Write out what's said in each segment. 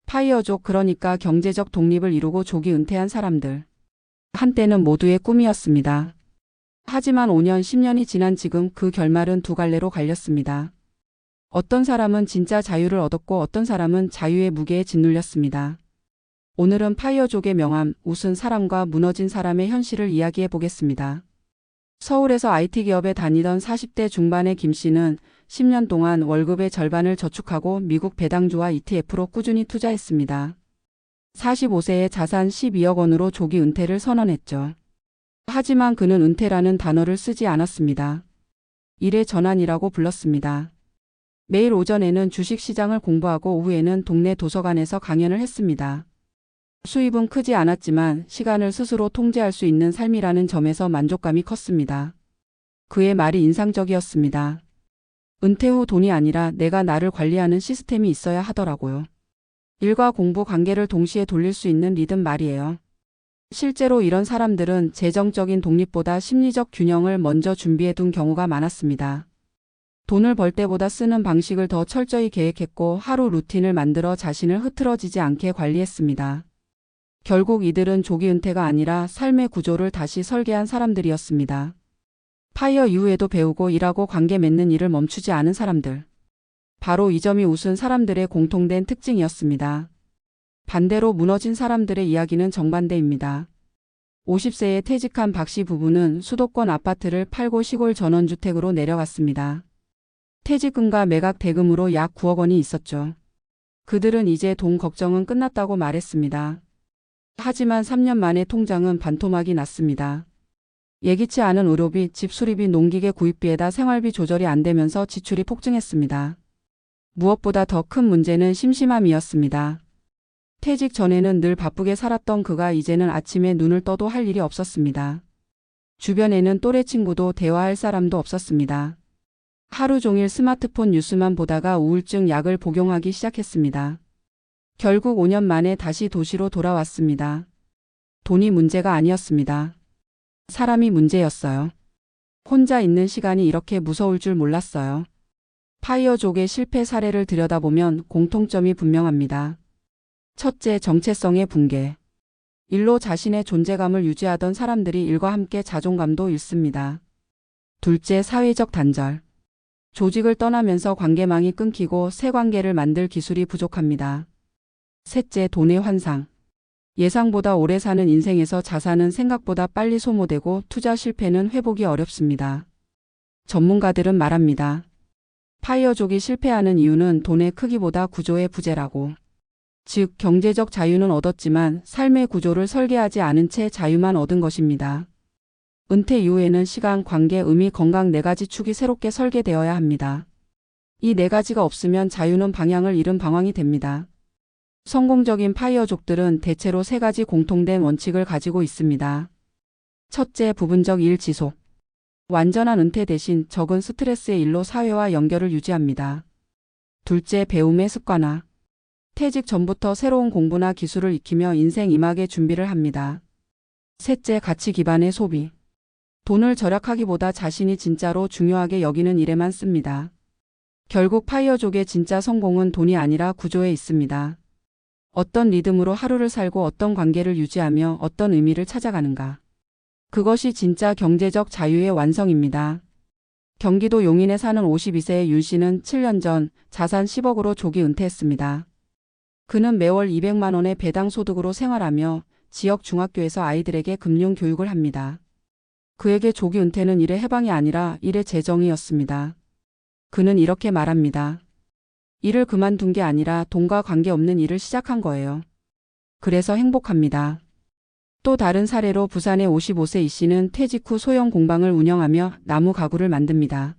파이어족, 그러니까 경제적 독립을 이루고 조기 은퇴한 사람들. 한때는 모두의 꿈이었습니다. 하지만 5년, 10년이 지난 지금 그 결말은 두 갈래로 갈렸습니다. 어떤 사람은 진짜 자유를 얻었고 어떤 사람은 자유의 무게에 짓눌렸습니다. 오늘은 파이어족의 명함, 웃은 사람과 무너진 사람의 현실을 이야기해 보겠습니다. 서울에서 IT 기업에 다니던 40대 중반의 김 씨는 10년 동안 월급의 절반을 저축하고 미국 배당주와 ETF로 꾸준히 투자했습니다. 45세에 자산 12억 원으로 조기 은퇴를 선언했죠. 하지만 그는 은퇴라는 단어를 쓰지 않았습니다. 일의 전환이라고 불렀습니다. 매일 오전에는 주식시장을 공부하고 오후에는 동네 도서관에서 강연을 했습니다. 수입은 크지 않았지만 시간을 스스로 통제할 수 있는 삶이라는 점에서 만족감이 컸습니다. 그의 말이 인상적이었습니다. 은퇴 후 돈이 아니라 내가 나를 관리하는 시스템이 있어야 하더라고요. 일과 공부 관계를 동시에 돌릴 수 있는 리듬 말이에요. 실제로 이런 사람들은 재정적인 독립보다 심리적 균형을 먼저 준비해 둔 경우가 많았습니다. 돈을 벌 때보다 쓰는 방식을 더 철저히 계획했고 하루 루틴을 만들어 자신을 흐트러지지 않게 관리했습니다. 결국 이들은 조기 은퇴가 아니라 삶의 구조를 다시 설계한 사람들이었습니다. 파이어 이후에도 배우고 일하고 관계 맺는 일을 멈추지 않은 사람들. 바로 이 점이 웃은 사람들의 공통된 특징이었습니다. 반대로 무너진 사람들의 이야기는 정반대입니다. 50세에 퇴직한 박 씨 부부는 수도권 아파트를 팔고 시골 전원주택으로 내려갔습니다. 퇴직금과 매각 대금으로 약 9억 원이 있었죠. 그들은 이제 돈 걱정은 끝났다고 말했습니다. 하지만 3년 만에 통장은 반토막이 났습니다. 예기치 않은 의료비, 집 수리비, 농기계 구입비에다 생활비 조절이 안 되면서 지출이 폭증했습니다. 무엇보다 더 큰 문제는 심심함이었습니다. 퇴직 전에는 늘 바쁘게 살았던 그가 이제는 아침에 눈을 떠도 할 일이 없었습니다. 주변에는 또래 친구도 대화할 사람도 없었습니다. 하루 종일 스마트폰 뉴스만 보다가 우울증 약을 복용하기 시작했습니다. 결국 5년 만에 다시 도시로 돌아왔습니다. 돈이 문제가 아니었습니다. 사람이 문제였어요. 혼자 있는 시간이 이렇게 무서울 줄 몰랐어요. 파이어족의 실패 사례를 들여다보면 공통점이 분명합니다. 첫째, 정체성의 붕괴. 일로 자신의 존재감을 유지하던 사람들이 일과 함께 자존감도 잃습니다. 둘째, 사회적 단절. 조직을 떠나면서 관계망이 끊기고 새 관계를 만들 기술이 부족합니다. 셋째, 돈의 환상. 예상보다 오래 사는 인생에서 자산은 생각보다 빨리 소모되고 투자 실패는 회복이 어렵습니다. 전문가들은 말합니다. 파이어족이 실패하는 이유는 돈의 크기보다 구조의 부재라고. 즉, 경제적 자유는 얻었지만 삶의 구조를 설계하지 않은 채 자유만 얻은 것입니다. 은퇴 이후에는 시간, 관계, 의미, 건강 4가지 축이 새롭게 설계되어야 합니다. 이 4가지가 없으면 자유는 방향을 잃은 방황이 됩니다. 성공적인 파이어족들은 대체로 3가지 공통된 원칙을 가지고 있습니다. 첫째, 부분적 일 지속. 완전한 은퇴 대신 적은 스트레스의 일로 사회와 연결을 유지합니다. 둘째, 배움의 습관화. 퇴직 전부터 새로운 공부나 기술을 익히며 인생 이막의 준비를 합니다. 셋째, 가치 기반의 소비. 돈을 절약하기보다 자신이 진짜로 중요하게 여기는 일에만 씁니다. 결국 파이어족의 진짜 성공은 돈이 아니라 구조에 있습니다. 어떤 리듬으로 하루를 살고 어떤 관계를 유지하며 어떤 의미를 찾아가는가. 그것이 진짜 경제적 자유의 완성입니다. 경기도 용인에 사는 52세의 윤 씨는 7년 전 자산 10억으로 조기 은퇴했습니다. 그는 매월 200만 원의 배당 소득으로 생활하며 지역 중학교에서 아이들에게 금융 교육을 합니다. 그에게 조기 은퇴는 일의 해방이 아니라 일의 재정의였습니다. 그는 이렇게 말합니다. 일을 그만둔 게 아니라 돈과 관계없는 일을 시작한 거예요. 그래서 행복합니다. 또 다른 사례로 부산의 55세 이 씨는 퇴직 후 소형 공방을 운영하며 나무 가구를 만듭니다.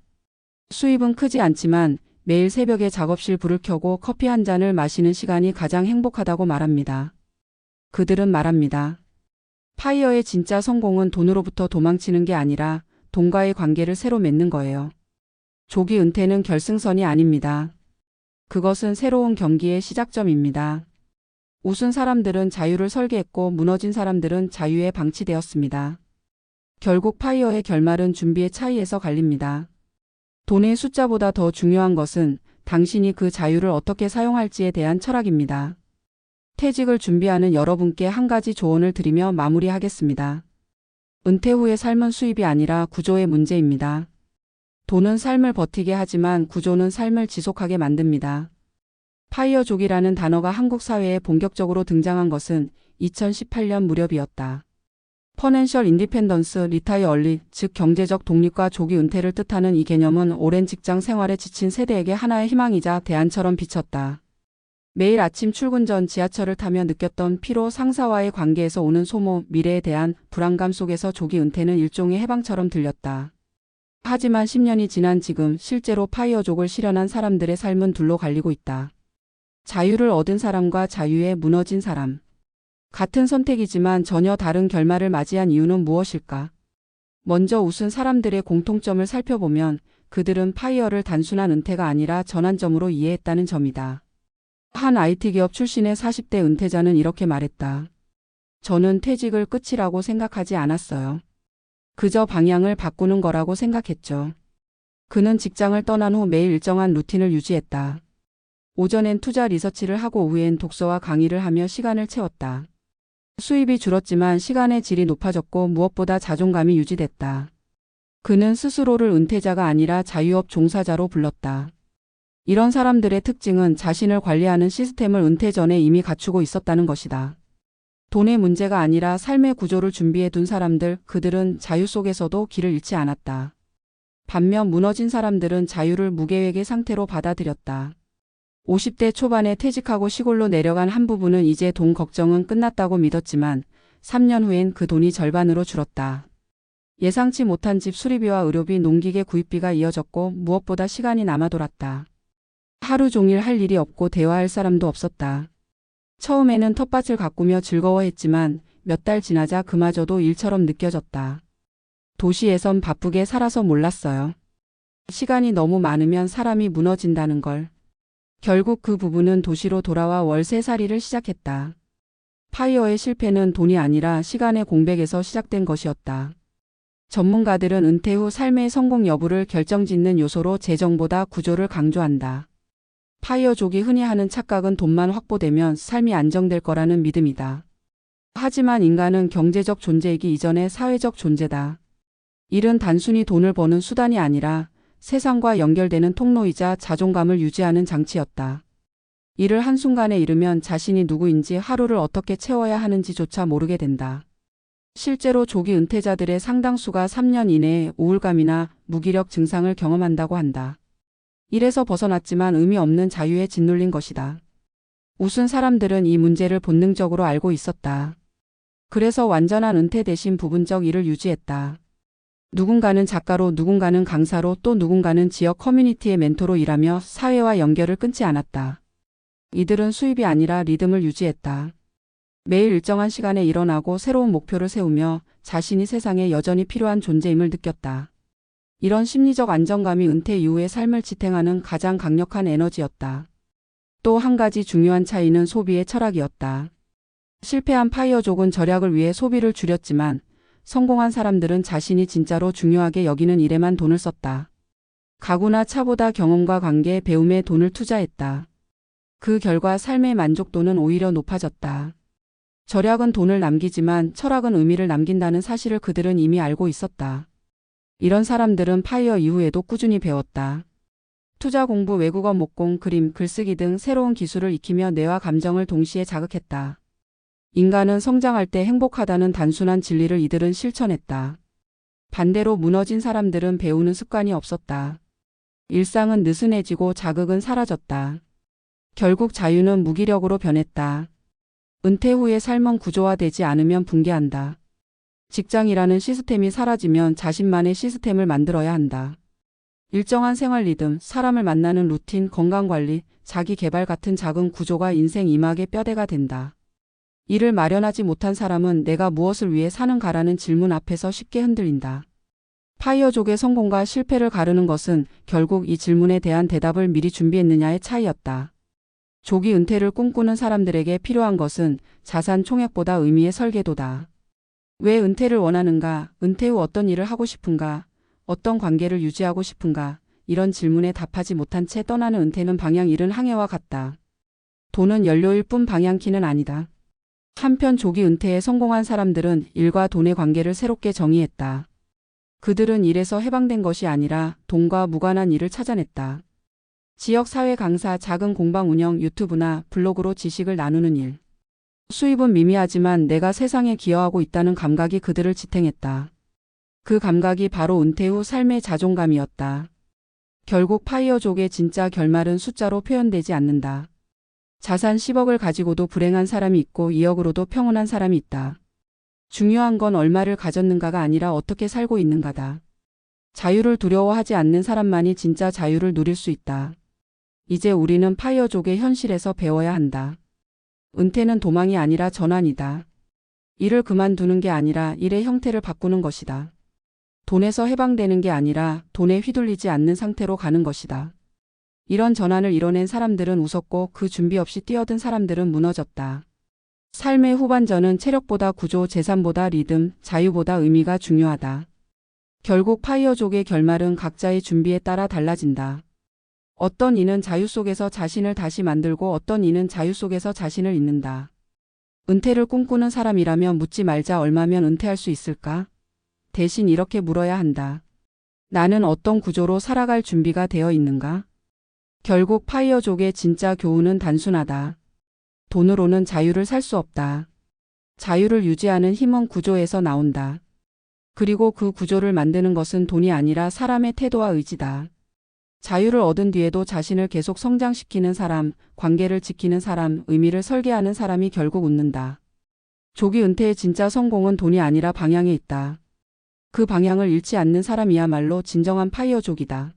수입은 크지 않지만 매일 새벽에 작업실 불을 켜고 커피 한 잔을 마시는 시간이 가장 행복하다고 말합니다. 그들은 말합니다. 파이어의 진짜 성공은 돈으로부터 도망치는 게 아니라 돈과의 관계를 새로 맺는 거예요. 조기 은퇴는 결승선이 아닙니다. 그것은 새로운 경기의 시작점입니다. 웃은 사람들은 자유를 설계했고 무너진 사람들은 자유에 방치되었습니다. 결국 파이어의 결말은 준비의 차이에서 갈립니다. 돈의 숫자보다 더 중요한 것은 당신이 그 자유를 어떻게 사용할지에 대한 철학입니다. 퇴직을 준비하는 여러분께 한 가지 조언을 드리며 마무리하겠습니다. 은퇴 후의 삶은 수입이 아니라 구조의 문제입니다. 돈은 삶을 버티게 하지만 구조는 삶을 지속하게 만듭니다. 파이어족이라는 단어가 한국 사회에 본격적으로 등장한 것은 2018년 무렵이었다. 퍼넨셜 인디펜던스 리타이어 얼리, 즉 경제적 독립과 조기 은퇴를 뜻하는 이 개념은 오랜 직장 생활에 지친 세대에게 하나의 희망이자 대안처럼 비쳤다. 매일 아침 출근 전 지하철을 타며 느꼈던 피로, 상사와의 관계에서 오는 소모, 미래에 대한 불안감 속에서 조기 은퇴는 일종의 해방처럼 들렸다. 하지만 10년이 지난 지금 실제로 파이어족을 실현한 사람들의 삶은 둘로 갈리고 있다. 자유를 얻은 사람과 자유에 무너진 사람. 같은 선택이지만 전혀 다른 결말을 맞이한 이유는 무엇일까? 먼저 웃은 사람들의 공통점을 살펴보면 그들은 파이어를 단순한 은퇴가 아니라 전환점으로 이해했다는 점이다. 한 IT 기업 출신의 40대 은퇴자는 이렇게 말했다. 저는 퇴직을 끝이라고 생각하지 않았어요. 그저 방향을 바꾸는 거라고 생각했죠. 그는 직장을 떠난 후 매일 일정한 루틴을 유지했다. 오전엔 투자 리서치를 하고 오후엔 독서와 강의를 하며 시간을 채웠다. 수입이 줄었지만 시간의 질이 높아졌고 무엇보다 자존감이 유지됐다. 그는 스스로를 은퇴자가 아니라 자유업 종사자로 불렀다. 이런 사람들의 특징은 자신을 관리하는 시스템을 은퇴 전에 이미 갖추고 있었다는 것이다. 돈의 문제가 아니라 삶의 구조를 준비해 둔 사람들, 그들은 자유 속에서도 길을 잃지 않았다. 반면 무너진 사람들은 자유를 무계획의 상태로 받아들였다. 50대 초반에 퇴직하고 시골로 내려간 한 부부는 이제 돈 걱정은 끝났다고 믿었지만 3년 후엔 그 돈이 절반으로 줄었다. 예상치 못한 집 수리비와 의료비, 농기계 구입비가 이어졌고 무엇보다 시간이 남아 돌았다. 하루 종일 할 일이 없고 대화할 사람도 없었다. 처음에는 텃밭을 가꾸며 즐거워했지만 몇 달 지나자 그마저도 일처럼 느껴졌다. 도시에선 바쁘게 살아서 몰랐어요. 시간이 너무 많으면 사람이 무너진다는 걸. 결국 그 부부는 도시로 돌아와 월세살이를 시작했다. 파이어의 실패는 돈이 아니라 시간의 공백에서 시작된 것이었다. 전문가들은 은퇴 후 삶의 성공 여부를 결정짓는 요소로 재정보다 구조를 강조한다. 파이어족이 흔히 하는 착각은 돈만 확보되면 삶이 안정될 거라는 믿음이다. 하지만 인간은 경제적 존재이기 이전에 사회적 존재다. 일은 단순히 돈을 버는 수단이 아니라 세상과 연결되는 통로이자 자존감을 유지하는 장치였다. 이를 한순간에 잃으면 자신이 누구인지, 하루를 어떻게 채워야 하는지조차 모르게 된다. 실제로 조기 은퇴자들의 상당수가 3년 이내에 우울감이나 무기력 증상을 경험한다고 한다. 일에서 벗어났지만 의미 없는 자유에 짓눌린 것이다. 웃은 사람들은 이 문제를 본능적으로 알고 있었다. 그래서 완전한 은퇴 대신 부분적 일을 유지했다. 누군가는 작가로, 누군가는 강사로, 또 누군가는 지역 커뮤니티의 멘토로 일하며 사회와 연결을 끊지 않았다. 이들은 수입이 아니라 리듬을 유지했다. 매일 일정한 시간에 일어나고 새로운 목표를 세우며 자신이 세상에 여전히 필요한 존재임을 느꼈다. 이런 심리적 안정감이 은퇴 이후의 삶을 지탱하는 가장 강력한 에너지였다. 또 한 가지 중요한 차이는 소비의 철학이었다. 실패한 파이어족은 절약을 위해 소비를 줄였지만 성공한 사람들은 자신이 진짜로 중요하게 여기는 일에만 돈을 썼다. 가구나 차보다 경험과 관계, 배움에 돈을 투자했다. 그 결과 삶의 만족도는 오히려 높아졌다. 절약은 돈을 남기지만 철학은 의미를 남긴다는 사실을 그들은 이미 알고 있었다. 이런 사람들은 파이어 이후에도 꾸준히 배웠다. 투자 공부, 외국어 목공, 그림, 글쓰기 등 새로운 기술을 익히며 뇌와 감정을 동시에 자극했다. 인간은 성장할 때 행복하다는 단순한 진리를 이들은 실천했다. 반대로 무너진 사람들은 배우는 습관이 없었다. 일상은 느슨해지고 자극은 사라졌다. 결국 자유는 무기력으로 변했다. 은퇴 후의 삶은 구조화되지 않으면 붕괴한다. 직장이라는 시스템이 사라지면 자신만의 시스템을 만들어야 한다. 일정한 생활 리듬, 사람을 만나는 루틴, 건강관리, 자기개발 같은 작은 구조가 인생 이막의 뼈대가 된다. 이를 마련하지 못한 사람은 내가 무엇을 위해 사는가라는 질문 앞에서 쉽게 흔들린다. 파이어족의 성공과 실패를 가르는 것은 결국 이 질문에 대한 대답을 미리 준비했느냐의 차이였다. 조기 은퇴를 꿈꾸는 사람들에게 필요한 것은 자산 총액보다 의미의 설계도다. 왜 은퇴를 원하는가? 은퇴 후 어떤 일을 하고 싶은가? 어떤 관계를 유지하고 싶은가? 이런 질문에 답하지 못한 채 떠나는 은퇴는 방향 잃은 항해와 같다. 돈은 연료일 뿐 방향키는 아니다. 한편 조기 은퇴에 성공한 사람들은 일과 돈의 관계를 새롭게 정의했다. 그들은 일에서 해방된 것이 아니라 돈과 무관한 일을 찾아냈다. 지역 사회 강사, 작은 공방 운영, 유튜브나 블로그로 지식을 나누는 일. 수입은 미미하지만 내가 세상에 기여하고 있다는 감각이 그들을 지탱했다. 그 감각이 바로 은퇴 후 삶의 자존감이었다. 결국 파이어족의 진짜 결말은 숫자로 표현되지 않는다. 자산 10억을 가지고도 불행한 사람이 있고 2억으로도 평온한 사람이 있다. 중요한 건 얼마를 가졌는가가 아니라 어떻게 살고 있는가다. 자유를 두려워하지 않는 사람만이 진짜 자유를 누릴 수 있다. 이제 우리는 파이어족의 현실에서 배워야 한다. 은퇴는 도망이 아니라 전환이다. 일을 그만두는 게 아니라 일의 형태를 바꾸는 것이다. 돈에서 해방되는 게 아니라 돈에 휘둘리지 않는 상태로 가는 것이다. 이런 전환을 이뤄낸 사람들은 웃었고 그 준비 없이 뛰어든 사람들은 무너졌다. 삶의 후반전은 체력보다 구조, 재산보다 리듬, 자유보다 의미가 중요하다. 결국 파이어족의 결말은 각자의 준비에 따라 달라진다. 어떤 이는 자유 속에서 자신을 다시 만들고 어떤 이는 자유 속에서 자신을 잊는다. 은퇴를 꿈꾸는 사람이라면 묻지 말자 얼마면 은퇴할 수 있을까? 대신 이렇게 물어야 한다. 나는 어떤 구조로 살아갈 준비가 되어 있는가? 결국 파이어족의 진짜 교훈은 단순하다. 돈으로는 자유를 살 수 없다. 자유를 유지하는 힘은 구조에서 나온다. 그리고 그 구조를 만드는 것은 돈이 아니라 사람의 태도와 의지다. 자유를 얻은 뒤에도 자신을 계속 성장시키는 사람, 관계를 지키는 사람, 의미를 설계하는 사람이 결국 웃는다. 조기 은퇴의 진짜 성공은 돈이 아니라 방향에 있다. 그 방향을 잃지 않는 사람이야말로 진정한 파이어족이다.